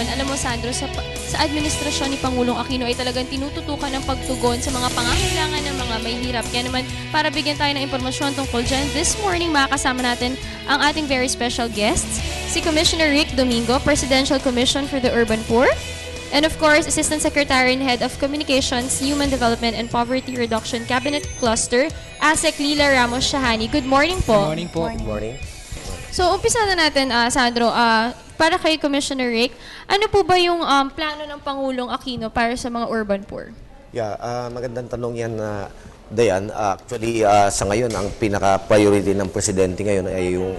panahon, alam mo Sandro, sa administrasyon ni Pangulong Aquino ay talagang tinututukan ng pagtugon sa mga pangangailangan ng mga may hirap. Kaya naman, para bigyan tayo ng impormasyon tungkol dyan, this morning makakasama natin ang ating very special guests, si Commissioner Rick Domingo, Presidential Commission for the Urban Poor, and of course, Assistant Secretary and Head of Communications, Human Development and Poverty Reduction Cabinet Cluster, Asec Lila, Ramos, Shahani. Good morning po. Good morning po. Good morning. So, umpisa na natin, Sandro. Para kay Commissioner Rick, ano po ba yung plano ng Pangulong Aquino para sa mga urban poor? Yeah, magandang tanong yan, Dayan. Actually, sa ngayon, ang pinaka-priority ng Presidente ngayon ay yung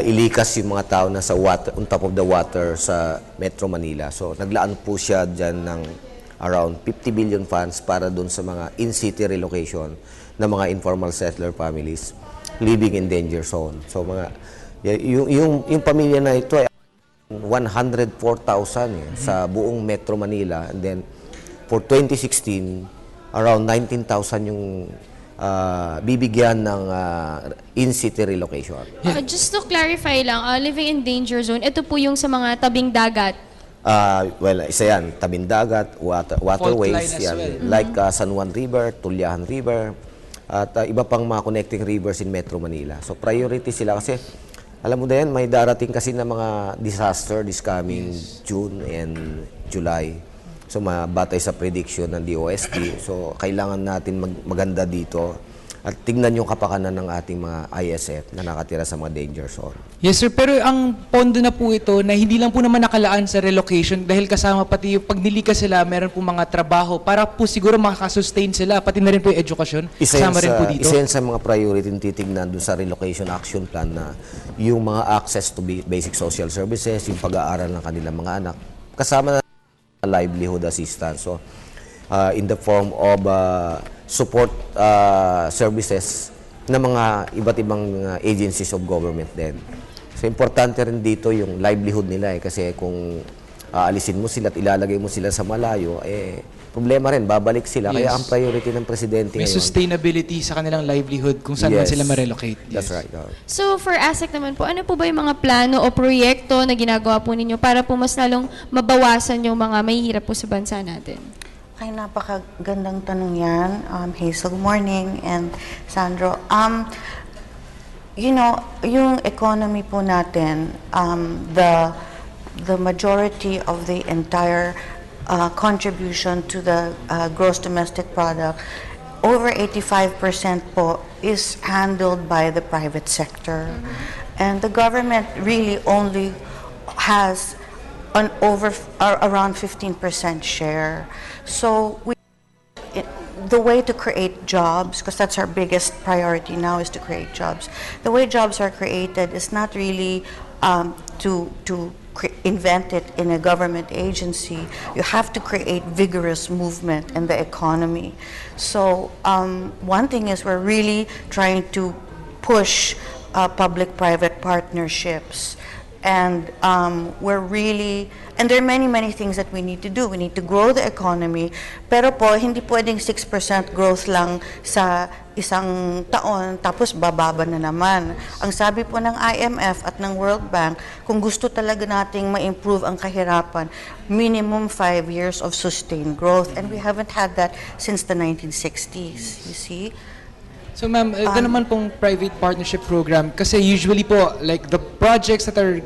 ilikas yung mga tao na sa water, on top of the water sa Metro Manila. So, naglaan po siya dyan ng around 50 billion funds para dun sa mga in-city relocation ng mga informal settler families living in danger zone. So, yung pamilya na ito ay 104,000 sa buong Metro Manila, and then for 2016 around 19,000 yung bibigyan ng in-city relocation. Just to clarify lang, living in danger zone, ito po yung sa mga tabing dagat. Well, isa yan, tabing dagat, waterways, yan, well. like San Juan River, Tulyahan River, at iba pang mga connecting rivers in Metro Manila. So priority sila kasi alam mo din, may darating kasi na mga disaster this coming June and July. So mabatay sa prediction ng DOST. So kailangan natin maganda dito at tingnan yung kapakanan ng ating mga ISF na nakatira sa mga danger zone. Yes sir, pero ang pondo na po ito na hindi lang po naman nakalaan sa relocation dahil kasama pati yung pag nilikas sila, meron po mga trabaho para po siguro makakasustain sila, pati na rin po yung edukasyon. Kasama rin po dito. Isa sa mga priority na titignan doon sa relocation action plan na yung mga access to basic social services, yung pag-aaral ng kanilang mga anak, kasama na livelihood assistance. So, in the form of support services ng mga iba't ibang agencies of government din. So, importante rin dito yung livelihood nila kasi kung aalisin mo sila at ilalagay mo sila sa malayo, problema rin, babalik sila. Yes. Kaya ang priority ng Presidente May ngayon, sustainability sa kanilang livelihood kung saan man sila ma-relocate. That's right. So for Asec naman po, ano po ba yung mga plano o proyekto na ginagawa po ninyo para po mas lalong mabawasan yung mga mahihirap po sa bansa natin? Ay, napakagandang tanong yan. Hazel, good morning. And Sandro, you know, yung economy po natin, the majority of the entire contribution to the gross domestic product, over 85% po is handled by the private sector. And the government really only has an around 15% share. So the way to create jobs, because that's our biggest priority now, is to create jobs. The way jobs are created is not really to invent it in a government agency. You have to create vigorous movement in the economy. So one thing is we're really trying to push public-private partnerships. And and there are many things that we need to do. We need to grow the economy, pero po, hindi pwedeng 6% growth lang sa isang taon, tapos bababa na naman. Ang sabi po ng IMF at ng World Bank, kung gusto talaga nating ma-improve ang kahirapan, minimum 5 years of sustained growth. And we haven't had that since the 1960s, you see? So ma'am, ito naman pong private partnership program kasi usually po like the projects that are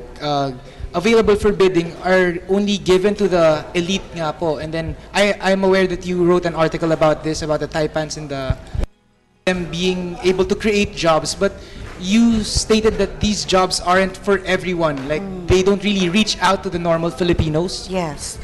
available for bidding are only given to the elite nga po, and then I'm aware that you wrote an article about this, about the Taipans and them being able to create jobs, but you stated that these jobs aren't for everyone, like they don't really reach out to the normal Filipinos. Yes.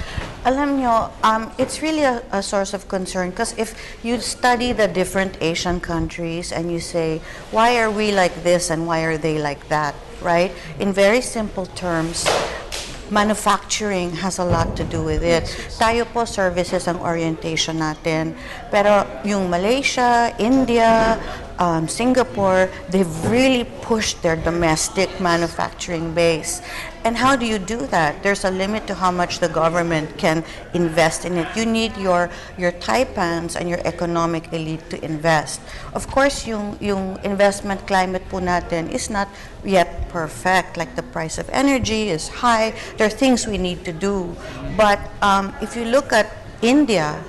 Alam nyo, it's really a source of concern because if you study the different Asian countries and you say, why are we like this and why are they like that, right? In very simple terms, manufacturing has a lot to do with it. Tayo po, services ang orientation natin. Pero yung Malaysia, India, Singapore, they've really pushed their domestic manufacturing base. And how do you do that? There's a limit to how much the government can invest in it. You need your Taipans and your economic elite to invest. Of course, yung investment climate po natin is not yet perfect. Like the price of energy is high. There are things we need to do. But if you look at India,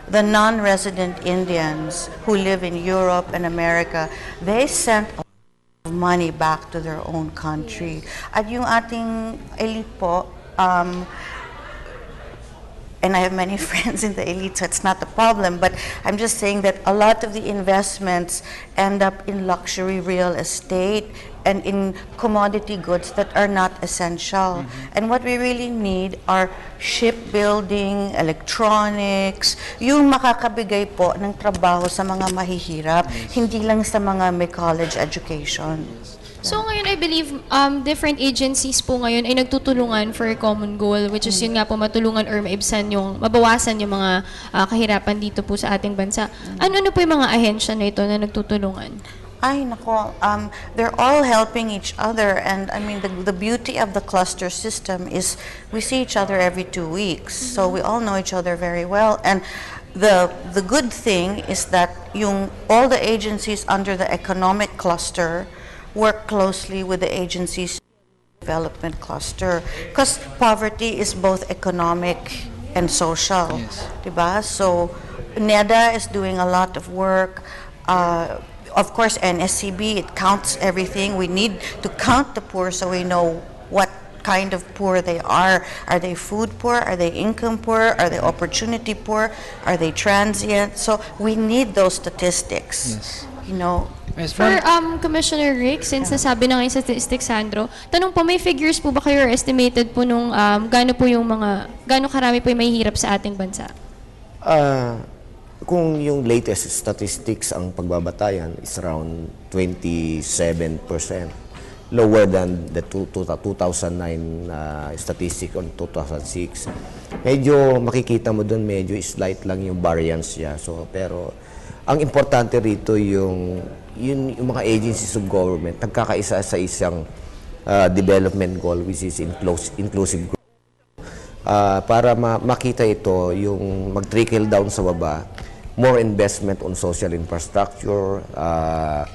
the non-resident Indians who live in Europe and America, they sent a lot of money back to their own country. At yung ating elite po, and I have many friends in the elite, so it's not a problem, but I'm just saying that a lot of the investments end up in luxury real estate and in commodity goods that are not essential. And what we really need are shipbuilding, electronics, yung makakabigay po ng trabaho sa mga mahihirap, hindi lang sa mga may college education. So ngayon, I believe different agencies po ngayon ay nagtutulungan for a common goal, which is yun nga po, matulungan or maibsan yung, mabawasan yung mga kahirapan dito po sa ating bansa. Ano po yung mga ahensya na ito na nagtutulungan? Ay, nako, they're all helping each other, and I mean, the beauty of the cluster system is we see each other every 2 weeks, so we all know each other very well, and the good thing is that all the agencies under the economic cluster work closely with the agencies development cluster, because poverty is both economic and social. Yes. Diba? So NEDA is doing a lot of work. Of course, NSCB, it counts everything. We need to count the poor so we know what kind of poor they are. Are they food poor? Are they income poor? Are they opportunity poor? Are they transient? So we need those statistics. Yes. You know. Yes, For Commissioner Rick, since nasabi na ngayon sa statistics, Sandro, tanong po, may figures po ba kayo or estimated po nung gaano karami po yung mahihirap sa ating bansa? Kung yung latest statistics ang pagbabatayan is around 27%, lower than the 2009 statistic on 2006. Medyo makikita mo doon, medyo slight lang yung variance niya. So, pero ang importante rito yung mga agencies of government nagkakaisa sa isang development goal, which is inclusive growth. Para makita ito, yung mag-trickle down sa baba, more investment on social infrastructure,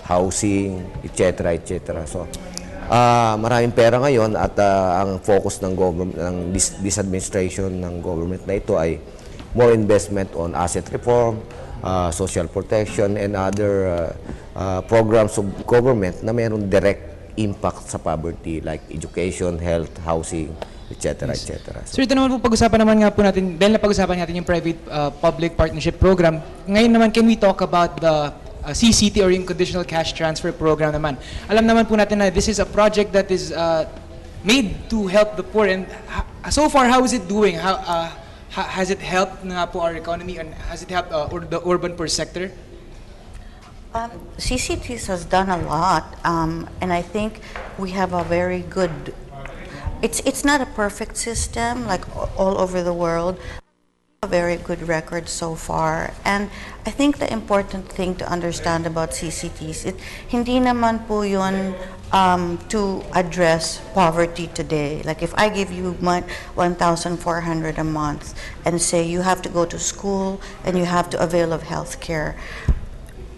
housing, etc. etc. So, maraming pera ngayon at ang focus ng government, ng this administration ng government na ito ay more investment on asset reform, social protection, and other programs of government na mayroong direct impact sa poverty like education, health, housing, etc. etc. So ito naman po, pag-usapan naman nga po natin, dahil napag-usapan natin yung private-public partnership program, ngayon naman, can we talk about the CCT or yung Conditional Cash Transfer Program naman? Alam naman po natin na this is a project that is made to help the poor, and so far, how is it doing? Has it helped nga po our economy, and has it helped the urban poor sector? CCTs has done a lot, and I think we have a very good. It's not a perfect system like all over the world. A very good record so far, and I think the important thing to understand about CCTs, hindi naman po yun to address poverty today. Like if I give you 1,400 a month and say you have to go to school and you have to avail of health care,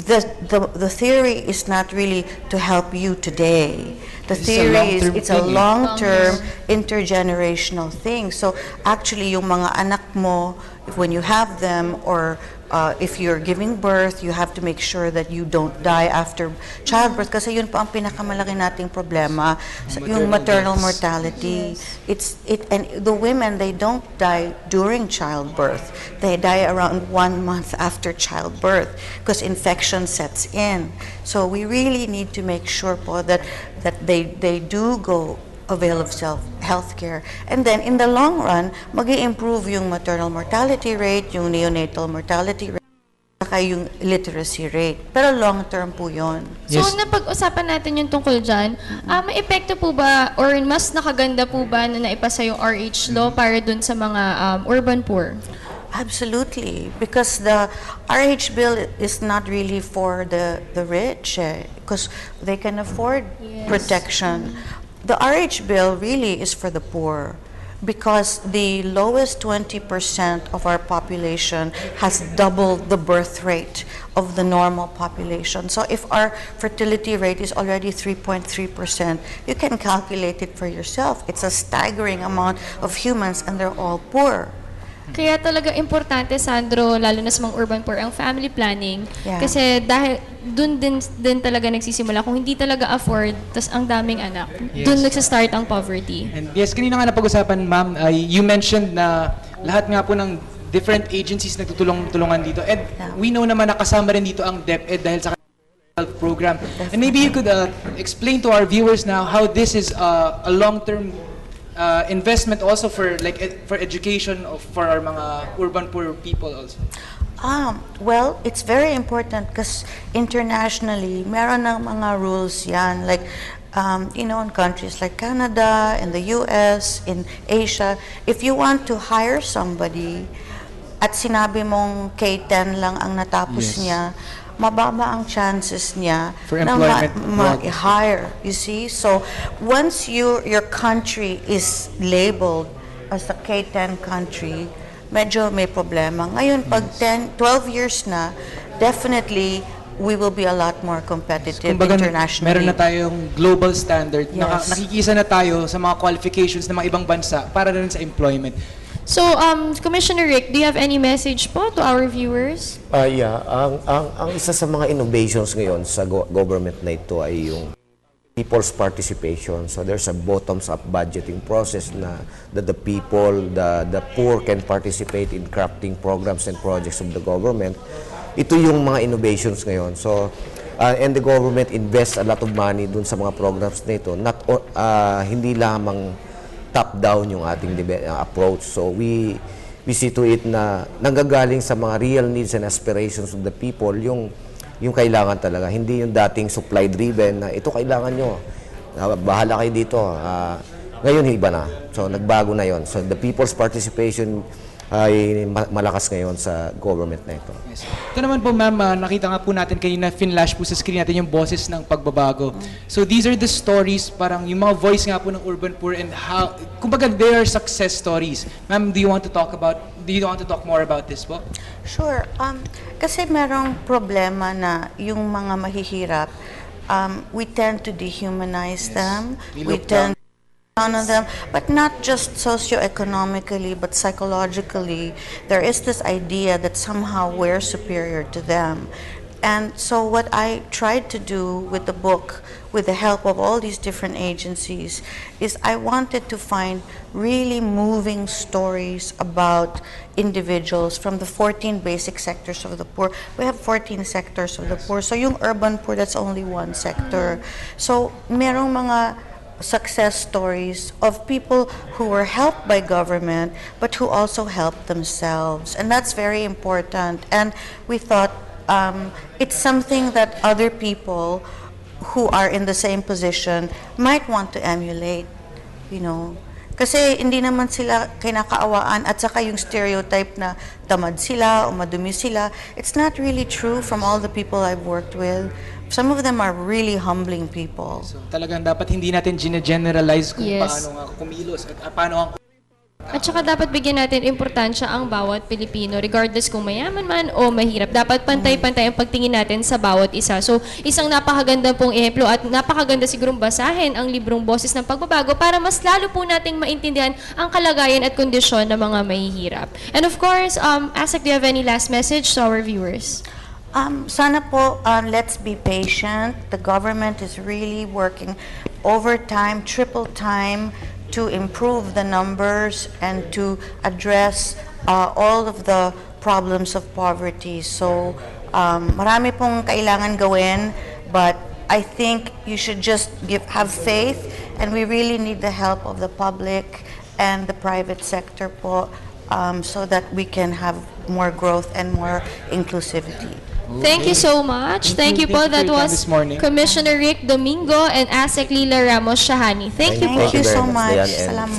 the theory is not really to help you today. The theory is it's a long-term intergenerational thing. So actually, yung mga anak mo, when you have them, or if you're giving birth, you have to make sure that you don't die after childbirth. Kasi yun po ang pinakamalaki nating problema, yung maternal mortality. And the women, they don't die during childbirth. They die around 1 month after childbirth because infection sets in. So we really need to make sure po that they do go avail of health care. And then in the long run, mag-i-improve yung maternal mortality rate, yung neonatal mortality rate, saka yung literacy rate. Pero long term po yun. So, napag-usapan natin yung tungkol dyan, may epekto po ba or mas nakaganda po ba na naipasa yung RH law para dun sa mga urban poor? Absolutely, because the RH bill is not really for the rich, because they can afford protection. The RH bill really is for the poor. because the lowest 20% of our population has double the birth rate of the normal population. So if our fertility rate is already 3.3%, you can calculate it for yourself. It's a staggering amount of humans and they're all poor. Kaya talaga importante, Sandro, lalo na sa mga urban poor, ang family planning. Yeah. Kasi dahil dun din talaga nagsisimula. Kung hindi talaga afford, tas ang daming anak, dun nagsastart ang poverty. And yes, kanina nga napag-usapan, ma'am, you mentioned na lahat nga po ng different agencies na tutulungan dito. And we know naman na kasama rin dito ang DepEd dahil sa health program. And maybe you could explain to our viewers now how this is a long-term investment also for for education for our mga urban poor people also. Well, it's very important because internationally, meron ng mga rules yan. Like, in countries like Canada, in the US, in Asia, if you want to hire somebody at sinabi mong K-10 lang ang natapos niya, mababa ang chances niya for na employment hire. You see? So, once your country is labeled as a K-10 country, medyo may problema. Ngayon, pag 12 years na, definitely, we will be a lot more competitive internationally. Meron na tayong global standard. Yes. Nakikisa na tayo sa mga qualifications ng mga ibang bansa para rin sa employment. So, Commissioner Rick, do you have any message po to our viewers? Yeah, ang isa sa mga innovations ngayon sa government na ito ay yung people's participation. So there's a bottoms-up budgeting process na the people, the poor can participate in crafting programs and projects of the government. Ito yung mga innovations ngayon. So, and the government invests a lot of money dun sa mga programs na ito. Hindi lamang top-down yung ating approach. So we see to it na nanggagaling sa mga real needs and aspirations of the people yung kailangan talaga. Hindi yung dating supply-driven na ito kailangan nyo. Bahala kayo dito. Ngayon, iba na. So nagbago na yon. So the people's participation ay malakas ngayon sa government na ito. Yes. Ito naman po, ma'am, nakita nga po natin kanina, finlash po sa screen natin yung boses ng pagbabago. So these are the stories, parang yung mga voice nga po ng urban poor and how, kumbaga, they are success stories. Ma'am, do you want to talk more about this po? Sure. Kasi merong problema na yung mga mahihirap, we tend to dehumanize them. We tend on them, but not just socioeconomically, but psychologically. There is this idea that somehow we're superior to them. And so what I tried to do with the book, with the help of all these different agencies, is I wanted to find really moving stories about individuals from the 14 basic sectors of the poor. We have 14 sectors of the poor. So yung urban poor, that's only one sector. So merong mga success stories of people who were helped by government but who also helped themselves, and that's very important. And we thought it's something that other people who are in the same position might want to emulate, kasi hindi naman sila kinakaawaan, at saka yung stereotype na tamad sila o madumi sila, it's not really true from all the people I've worked with. Some of them are really humbling people. So talagang dapat hindi natin generalize kung Yes. paano nga kumilos at paano ang At saka dapat bigyan natin importansya ang bawat Pilipino, regardless kung mayaman man o mahirap. Dapat pantay-pantay ang pagtingin natin sa bawat isa. So, isang napakaganda pong ehemplo at napakaganda sigurong basahin ang librong Boses ng Pagbabago para mas lalo po nating maintindihan ang kalagayan at kondisyon ng mga mahihirap. And of course, Asec, do you have any last message to our viewers? Sana po, let's be patient. The government is really working overtime, triple time, to improve the numbers and to address all of the problems of poverty. So, marami pong kailangan gawin, but I think you should just have faith, and we really need the help of the public and the private sector po, so that we can have more growth and more inclusivity. Thank you so much. Thank you po. Thank you That for your time was this morning. Commissioner Rick Domingo and Asec Lila Ramos Shahani. Thank you po. Thank you very so much, much. Dayan, and Salamat.